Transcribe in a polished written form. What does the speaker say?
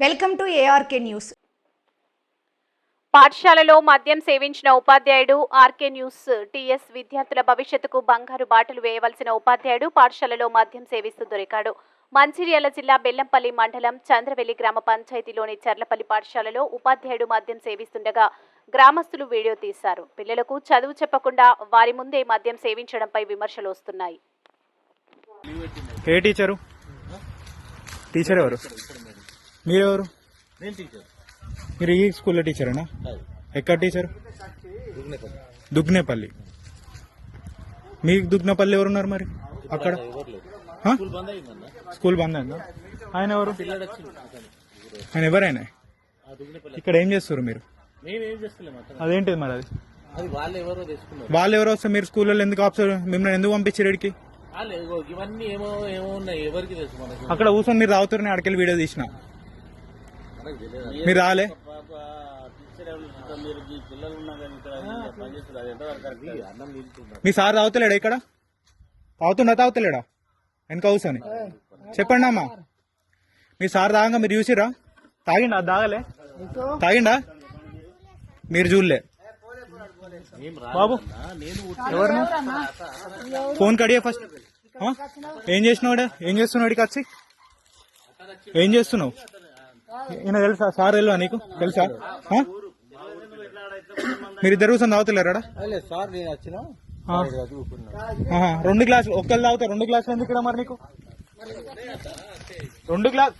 Welcome to ARK news. పాఠశాలలో మద్యం సేవించిన ఉపాధ్యాయుడు. RK news. టీఎస్ విద్యార్థుల భవిష్యత్తుకు బంగారు బాటలు వేయవలసిన ఉపాధ్యాయుడు పాఠశాలలో మద్యం సేవిస్తూ దొరికాడు. మంచిర్యాల జిల్లా బెల్లంపల్లి మండలం చంద్రవెల్లి గ్రామ పంచాయతీలోని చర్లపల్లి పాఠశాలలో ఉపాధ్యాయుడు మద్యం సేవిస్తుండగా గ్రామస్తులు వీడియో తీశారు. పిల్లలకు చదువు చెప్పకుండా వారి ముందే మద్యం సేవించడంపై విమర్శలు వస్తున్నాయి. ఏ టీచరు? టీచర్ ఎవరు? మీరెవరు? మీరు ఈ స్కూల్లో టీచరేనా? ఎక్కడ టీచర్? దుగ్నేపల్లి. మీకు దుగ్నేపల్లి ఎవరున్నారు మరి అక్కడ? స్కూల్ బంద్ అయిందా? ఆయన ఎవరు? ఆయన ఎవరైనా ఇక్కడ ఏం చేస్తారు మీరు? అదేంటిది మరి? అది వాళ్ళు ఎవరో వస్తే మీరు స్కూల్లో ఎందుకు మిమ్మల్ని ఎందుకు పంపించారు ఇక్కడికి? ఇవన్నీ ఏమో ఏమో ఉన్నాయి, ఎవరికి తెలుసు మనకు. అక్కడ కూర్చొని మీరు రావుతారని అక్కడికి వీడియో తీసిన మీరు రాలే. మీ సార్ తాగుతలేడా? ఇక్కడ తాగుతలేడా? వెనక కూర్చొని చెప్పండి అమ్మా. మీ సార్ తాగంగా మీరు చూసిరా? తాగిండా? అది తాగలే? తాగిండా? మీరు చూడలే బాబు? ఎవరు? Phone Kadiya first. ఏం చేసినావు? ఏం చేస్తున్నావు? వచ్చి ఏం చేస్తున్నావు? ఈయన తెలుసా? సార్ తెలుసా నీకు? తెలుసా? మీరిద్దరు కూర్చొని తాగుతలేరా? రెండు గ్లాసులు ఒక్కరు తాగుతారు. రెండు గ్లాసులు ఎందుకు ఇక్కడ మరి నీకు? రెండు గ్లాస్